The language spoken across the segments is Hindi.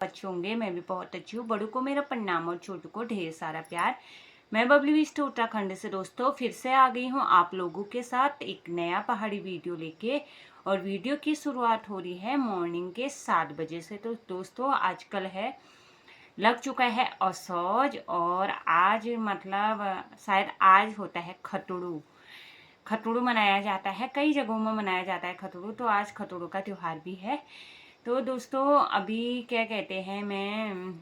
अच्छे होंगे। मैं भी बहुत अच्छी हूँ। बड़ों को मेरा प्रणाम और छोटों को ढेर सारा प्यार। मैं बबली बिष्ट उत्तराखंड से दोस्तों फिर से आ गई हूँ आप लोगों के साथ एक नया पहाड़ी वीडियो लेके। और वीडियो की शुरुआत हो रही है मॉर्निंग के 7 बजे से। तो दोस्तों आजकल है लग चुका है असौज और आज मतलब शायद आज होता है खतड़ू। खतड़ू मनाया जाता है, कई जगहों में मनाया जाता है खतड़ू। तो आज खतड़ू का त्यौहार भी है। तो दोस्तों अभी क्या कहते हैं, मैं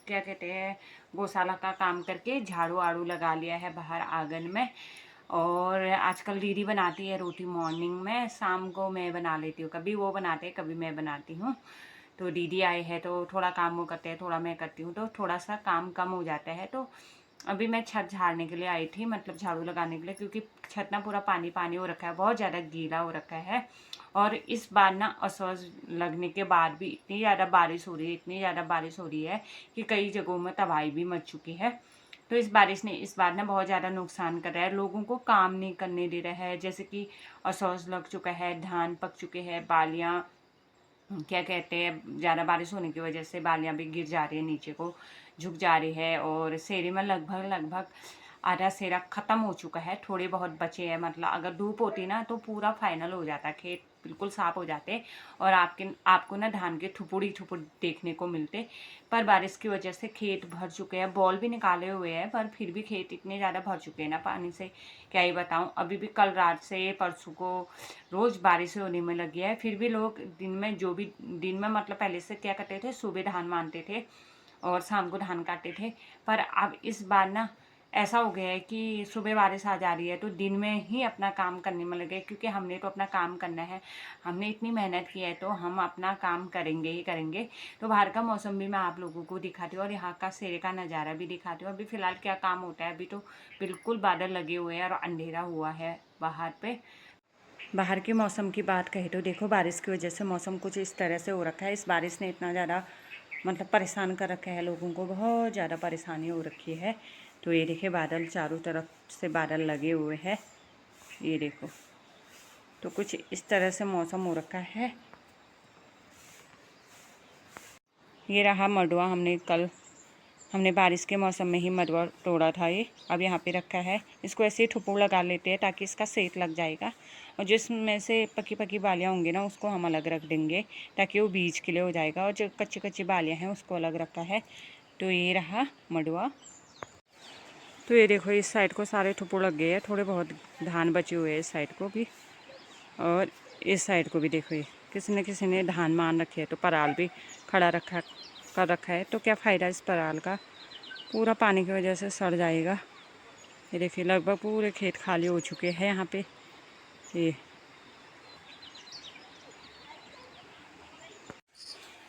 क्या कहते हैं गौशाला का काम करके झाड़ू आड़ू लगा लिया है बाहर आंगन में। और आजकल दीदी बनाती है रोटी मॉर्निंग में, शाम को मैं बना लेती हूँ। कभी वो बनाते हैं कभी मैं बनाती हूँ। तो दीदी आए हैं तो थोड़ा काम वो करते हैं, थोड़ा मैं करती हूँ, तो थोड़ा सा काम कम हो जाता है। तो अभी मैं छत झाड़ने के लिए आई थी, मतलब झाड़ू लगाने के लिए, क्योंकि छत ना पूरा पानी पानी हो रखा है, बहुत ज़्यादा गीला हो रखा है। और इस बार ना असौज लगने के बाद भी इतनी ज़्यादा बारिश हो रही है, इतनी ज़्यादा बारिश हो रही है कि कई जगहों में तबाही भी मच चुकी है। तो इस बारिश ने इस बार ना बहुत ज़्यादा नुकसान कर रहा है, लोगों को काम नहीं करने दे रहा है। जैसे कि असौज लग चुका है, धान पक चुके हैं, बालियाँ क्या कहते हैं ज़्यादा बारिश होने की वजह से बालियाँ भी गिर जा रही है, नीचे को झुक जा रही है। और सेरे में लगभग आधा सेरा ख़त्म हो चुका है, थोड़े बहुत बचे हैं। मतलब अगर धूप होती ना तो पूरा फाइनल हो जाता, खेत बिल्कुल साफ हो जाते और आपको ना धान के ठुपुड़ी देखने को मिलते। पर बारिश की वजह से खेत भर चुके हैं, बॉल भी निकाले हुए हैं, पर फिर भी खेत इतने ज़्यादा भर चुके हैं ना पानी से, क्या ही बताऊँ। अभी भी कल रात से परसों को रोज़ बारिश होने में लगी है। फिर भी लोग दिन में दिन में मतलब पहले से क्या करते थे, सुबह धान मानते थे और शाम को धान काटते थे। पर अब इस बार ना ऐसा हो गया है कि सुबह बारिश आ जा रही है तो दिन में ही अपना काम करने में लगे, क्योंकि हमने तो अपना काम करना है, हमने इतनी मेहनत की है तो हम अपना काम करेंगे ही करेंगे। तो बाहर का मौसम भी मैं आप लोगों को दिखाती हूँ और यहाँ का सेरे का नज़ारा भी दिखाती हूँ। अभी फ़िलहाल क्या काम होता है, अभी तो बिल्कुल बादल लगे हुए हैं और अंधेरा हुआ है बाहर पे। बाहर के मौसम की बात कहें तो देखो बारिश की वजह से मौसम कुछ इस तरह से हो रखा है। इस बारिश ने इतना ज़्यादा मतलब परेशान कर रखा है, लोगों को बहुत ज़्यादा परेशानी हो रखी है। तो ये देखिए बादल चारों तरफ से बादल लगे हुए हैं, ये देखो। तो कुछ इस तरह से मौसम हो रखा है। ये रहा मडुआ, हमने बारिश के मौसम में ही मडुआ तोड़ा था। ये अब यहाँ पे रखा है, इसको ऐसे ही ठुपुर लगा लेते हैं ताकि इसका सेक लग जाएगा। और जिसमें से पकी पकी बालियाँ होंगी ना उसको हम अलग रख देंगे ताकि वो बीज के लिए हो जाएगा। और जो कच्ची कच्ची बालियाँ हैं उसको अलग रखा है। तो ये रहा मडुआ। तो ये देखो इस साइड को सारे ठुपुर लग गए हैं, थोड़े बहुत धान बचे हुए हैं इस साइड को भी। और इस साइड को भी देखो, ये किसी ने धान मान रखे है। तो पराल भी खड़ा कर रखा है। तो क्या फ़ायदा इस पराल का, पूरा पानी की वजह से सड़ जाएगा। ये देखिए लगभग पूरे खेत खाली हो चुके हैं यहाँ पे। ये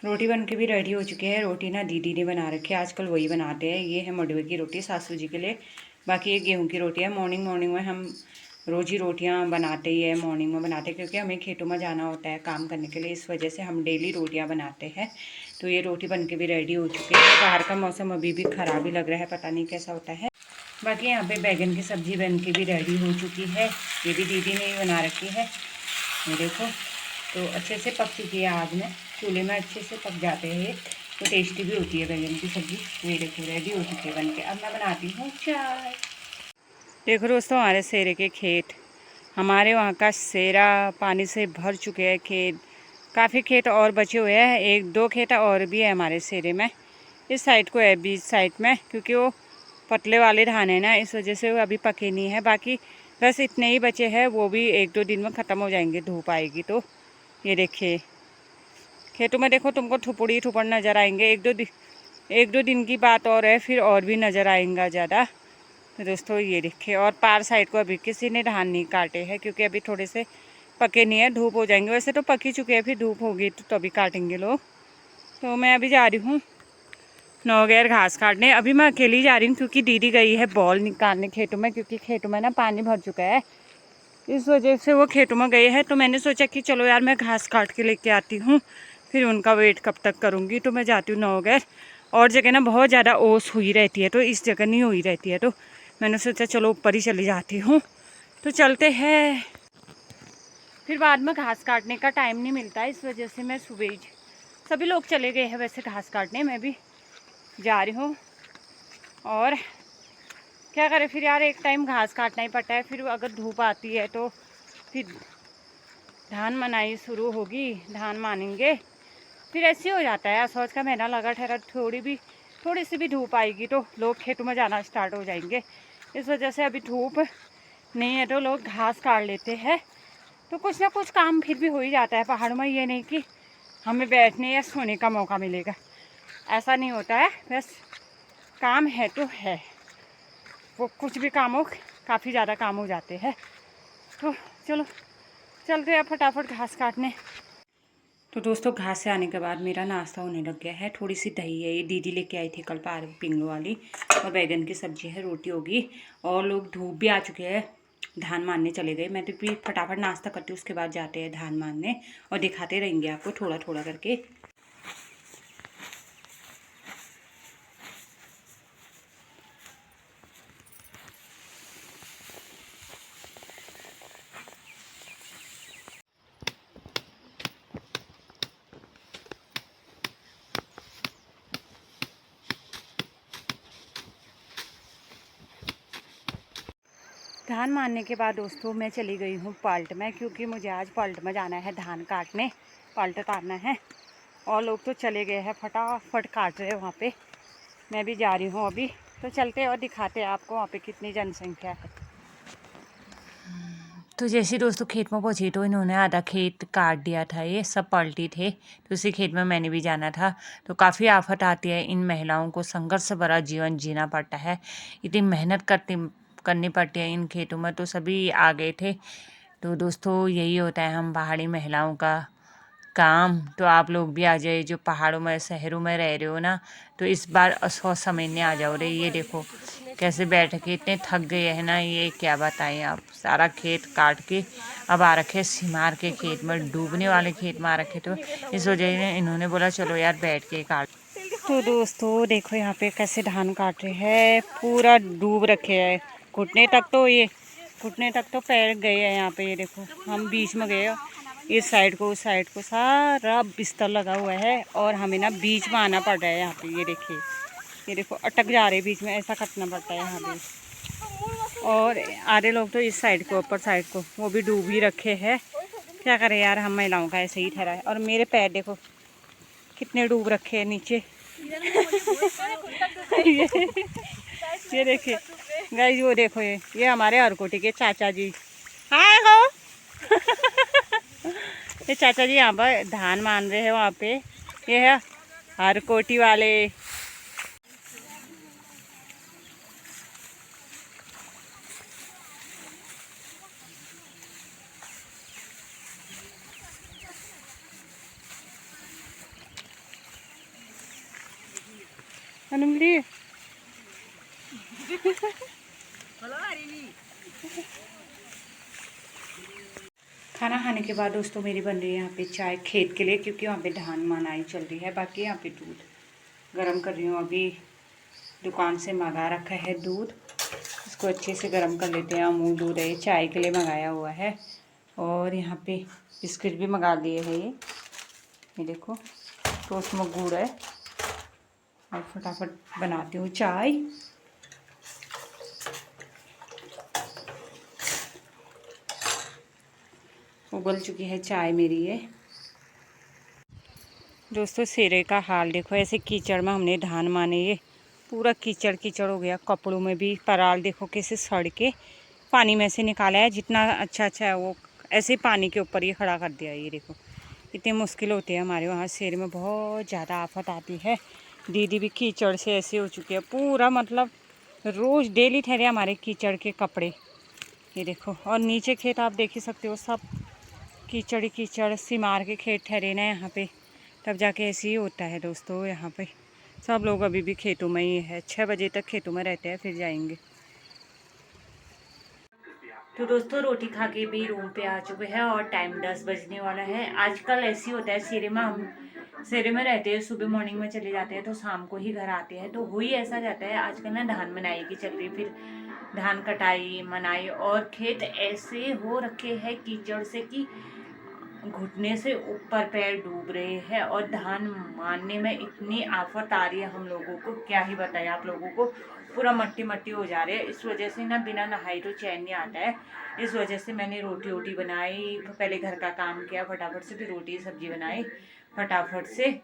रोटी बन के भी रेडी हो चुकी है। रोटी ना दीदी ने बना रखी है, आजकल वही बनाते हैं। ये है मडवे की रोटी सासू जी के लिए, बाकी ये गेहूं की रोटी है। मॉर्निंग में हम रोज़ ही रोटियां बनाते ही है, मॉर्निंग में बनाते हैं क्योंकि हमें खेतों में जाना होता है काम करने के लिए, इस वजह से हम डेली रोटियां बनाते हैं। तो ये रोटी बन के भी रेडी हो चुकी है। बाहर का मौसम अभी भी ख़राब ही लग रहा है, पता नहीं कैसा होता है। बाकी यहाँ पे बैगन की सब्ज़ी बन के भी रेडी हो चुकी है, ये भी दीदी ने ही बना रखी है। ये देखो तो अच्छे से पक चुकी है, आग में चूल्हे में अच्छे से पक जाते हैं तो टेस्टी भी होती है बैगन की सब्ज़ी। ये देखो रेडी हो चुकी है बन के। अब मैं बनाती हूँ चाय। देखो दोस्तों हमारे सेरे के खेत, हमारे वहाँ का सेरा पानी से भर चुके हैं खेत। काफ़ी खेत और बचे हुए हैं, एक दो खेत और भी है हमारे सेरे में। इस साइड को है बीच साइड में, क्योंकि वो पतले वाले धान है ना, इस वजह से वो अभी पके नहीं है। बाकी बस इतने ही बचे हैं, वो भी एक दो दिन में ख़त्म हो जाएंगे, धूप आएगी तो। ये देखिए खेतों में देखो तुमको ठुपड़ नज़र आएंगे। एक दो दिन की बात और है, फिर और भी नज़र आएगा ज़्यादा। तो दोस्तों ये देखिए, और पार साइड को अभी किसी ने धान नहीं काटे हैं क्योंकि अभी थोड़े से पके नहीं है, धूप हो जाएंगे। वैसे तो पक ही चुके हैं, फिर धूप होगी तो अभी काटेंगे लोग। तो मैं अभी जा रही हूँ नौगैर घास काटने। अभी मैं अकेली जा रही हूँ क्योंकि दीदी गई है बॉल निकालने खेतों में, क्योंकि खेतों में ना पानी भर चुका है, इस वजह से वो खेतों में गए हैं। तो मैंने सोचा कि चलो यार मैं घास काट के लेके आती हूँ, फिर उनका वेट कब तक करूँगी। तो मैं जाती हूँ नौगैर। और जगह ना बहुत ज़्यादा ओस हुई रहती है, तो इस जगह नहीं हुई रहती है, तो मैंने सोचा चलो ऊपर ही चली जाती हूँ। तो चलते हैं, फिर बाद में घास काटने का टाइम नहीं मिलता, इस वजह से मैं सभी लोग चले गए हैं वैसे घास काटने, मैं भी जा रही हूँ। और क्या करें फिर यार, एक टाइम घास काटना ही पड़ता है, फिर अगर धूप आती है तो फिर धान मनाई शुरू होगी, धान मानेंगे, फिर ऐसे हो जाता है। सोच का महीना लगा ठहरा, थोड़ी सी भी धूप आएगी तो लोग खेतों में जाना स्टार्ट हो जाएंगे। इस वजह से अभी धूप नहीं है तो लोग घास काट लेते हैं, तो कुछ ना कुछ काम फिर भी हो ही जाता है पहाड़ों में। ये नहीं कि हमें बैठने या सोने का मौका मिलेगा, ऐसा नहीं होता है। बस काम है तो है, वो कुछ भी काम हो, काफ़ी ज़्यादा काम हो जाते हैं। तो चलो चलते हैं फटाफट घास काटने। तो दोस्तों घास से आने के बाद मेरा नाश्ता होने लग गया है। थोड़ी सी दही है, ये दीदी लेके आई थी कल पालक पिंगलो वाली, और बैगन की सब्जी है, रोटी होगी। और लोग धूप भी आ चुके हैं, धान मारने चले गए। मैं तो भी फटाफट नाश्ता करती हूँ, उसके बाद जाते हैं धान मारने, और दिखाते रहेंगे आपको थोड़ा थोड़ा करके। धान मारने के बाद दोस्तों मैं चली गई हूँ पाल्ट में, क्योंकि मुझे आज पाल्ट में जाना है धान काटने, पाल्ट काटना है। और लोग तो चले गए हैं, फटाफट काट रहे हैं वहाँ पे। मैं भी जा रही हूँ अभी, तो चलते और दिखाते हैं आपको वहाँ पे कितनी जनसंख्या है। तो जैसे दोस्तों खेत में पहुँची तो इन्होंने आधा खेत काट दिया था, ये सब पलटी थे। तो उसी खेत में मैंने भी जाना था। तो काफ़ी आफत आती है, इन महिलाओं को संघर्ष भरा जीवन जीना पड़ता है, इतनी मेहनत करनी पड़ती है इन खेतों में। तो सभी आ गए थे। तो दोस्तों यही होता है हम पहाड़ी महिलाओं का काम। तो आप लोग भी आ जाइए, जो पहाड़ों में शहरों में रह रहे हो ना, तो इस बार असो समझने आ जाओ रे। ये देखो कैसे बैठ के इतने थक गए हैं ना, ये क्या बताएं आप। सारा खेत काट के अब आ रखे सिमार के खेत में, डूबने वाले खेत में आ रखे। तो इस वजह से इन्होंने बोला चलो यार बैठ के काट। तो दोस्तों देखो यहाँ पे कैसे धान काट रहे हैं, पूरा डूब रखे हैं घुटने तक। तो ये घुटने तक तो पैर गए हैं यहाँ पे। ये देखो हम बीच में गए, इस साइड को उस साइड को सारा बिस्तर लगा हुआ है, और हमें ना बीच में आना पड़ रहा है यहाँ पे। ये देखिए, ये देखो अटक जा रहे बीच में, ऐसा कटना पड़ता है यहाँ पे। और आधे लोग तो इस साइड को, ऊपर साइड को, वो भी डूब ही रखे हैं। क्या करें यार, हम महिलाओं का ऐसे ही ठहरा है। और मेरे पैर देखो कितने डूब रखे हैं नीचे। ये देखिए गाइस, वो देखो ये हमारे हरकोटी के चाचा जी। हाय हो। ये चाचा जी यहाँ पर धान मान रहे हैं वहाँ पे। ये है हरकोटी वाले। अनुमली खाना खाने के बाद दोस्तों मेरी बन रही है यहाँ पे चाय खेत के लिए, क्योंकि वहाँ पे धान मानाई चल रही है। बाकी यहाँ पे दूध गरम कर रही हूँ, अभी दुकान से मंगा रखा है दूध, इसको अच्छे से गरम कर लेते हैं। अमूल दूध है, चाय के लिए मंगाया हुआ है। और यहाँ पे बिस्किट भी मंगा लिए है। ये देखो तो उसमें गुड़ है। और फटाफट बनाती हूँ चाय। उबल चुकी है चाय मेरी। ये दोस्तों सेरे का हाल देखो, ऐसे कीचड़ में हमने धान माने, ये पूरा कीचड़ कीचड़ हो गया। कपड़ों में भी पराल देखो कैसे सड़ के पानी में से निकाला है। जितना अच्छा अच्छा है वो ऐसे पानी के ऊपर ही खड़ा कर दिया है। ये देखो इतनी मुश्किल होती है हमारे वहाँ सेरे में, बहुत ज़्यादा आफत आती है। दीदी भी कीचड़ से ऐसे हो चुकी है पूरा, मतलब रोज़ डेली ठहरे हमारे कीचड़ के कपड़े। ये देखो, और नीचे खेत आप देख ही सकते हो, सब कीचड़ कीचड़। सिमार के खेत ठहरे ना यहाँ पे, तब जाके ऐसे ही होता है दोस्तों। यहाँ पे सब लोग अभी भी खेतों में ही है, 6 बजे तक खेतों में रहते हैं, फिर जाएंगे। तो दोस्तों रोटी खा के भी रूम पे आ चुके हैं, और टाइम 10 बजने वाला है। आजकल ऐसे ही होता है सिरे में, हम सिरे में रहते हैं, सुबह मॉर्निंग में चले जाते हैं तो शाम को ही घर आते हैं। तो हुई ऐसा जाता है। आजकल ना धान मनाई की चल रही, फिर धान कटाई मनाई, और खेत ऐसे हो रखे हैं कीचड़ से कि घुटने से ऊपर पैर डूब रहे हैं और धान मारने में इतनी आफत आ रही है हम लोगों को, क्या ही बताएं आप लोगों को। पूरा मट्टी मट्टी हो जा रहे हैं। इस वजह से ना बिना नहाई तो चैन नहीं आता है। इस वजह से मैंने रोटी वोटी बनाई, पहले घर का काम किया फटाफट से, फिर रोटी सब्जी बनाई फटाफट से।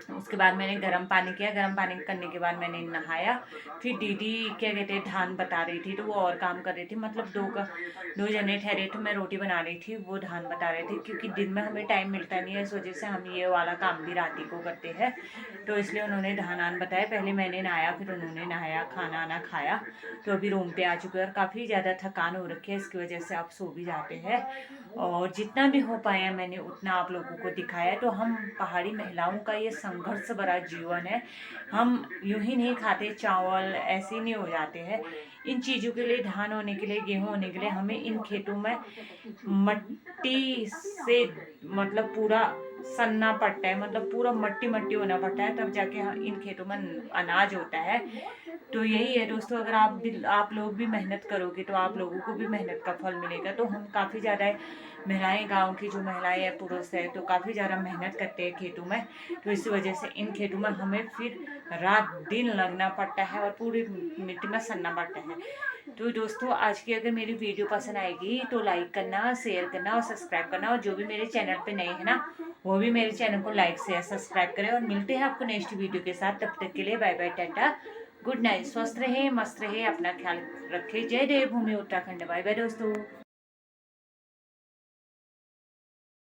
उसके बाद मैंने गर्म पानी किया, गर्म पानी करने के बाद मैंने नहाया। फिर दीदी क्या कहते हैं धान बता रही थी, तो वो और काम कर रही थी, मतलब दो जने ठहरे थे, मैं रोटी बना रही थी, वो धान बता रहे थे। क्योंकि दिन में हमें टाइम मिलता नहीं है, इस वजह से हम ये वाला काम भी रात ही को करते हैं, तो इसलिए उन्होंने धान आन बताया। पहले मैंने नहाया, फिर उन्होंने नहाया, खाना आना खाया। तो अभी रूम पे आ चुके हैं और काफ़ी ज़्यादा थकान हो रखी है, इसकी वजह से आप सो भी जाते हैं। और जितना भी हो पाया मैंने उतना आप लोगों को दिखाया। तो हम पहाड़ी महिलाओं का ये संघर्ष भरा जीवन है। हम यूं ही नहीं खाते चावल, ऐसे नहीं हो जाते हैं। इन चीज़ों के लिए, धान होने के लिए, गेहूं होने के लिए हमें इन खेतों में मट्टी से मतलब पूरा सनना पड़ता है, मतलब पूरा मट्टी मट्टी होना पड़ता है, तब जाके इन खेतों में अनाज होता है। तो यही है दोस्तों, अगर आप लोग भी मेहनत करोगे तो आप लोगों को भी मेहनत का फल मिलेगा। तो हम काफ़ी ज़्यादा महिलाएं, गांव की जो महिलाएं हैं, पुरुष है, तो काफ़ी ज़्यादा मेहनत करते हैं खेतों में। तो इस वजह से इन खेतों में हमें फिर रात दिन लगना पड़ता है और पूरी मिट्टी में सनना पड़ता है। तो दोस्तों, आज की अगर मेरी वीडियो पसंद आएगी तो लाइक करना, शेयर करना और सब्सक्राइब करना। और जो भी मेरे चैनल पे नए हैं ना, वो भी मेरे चैनल को लाइक शेयर सब्सक्राइब करें। और मिलते हैं आपको नेक्स्ट वीडियो के साथ। तब तक के लिए bye bye, tata, good night. स्वस्थ रहे, मस्त रहे, अपना ख्याल रखें। जय देवभूमि उत्तराखंड। बाय बाय दोस्तों।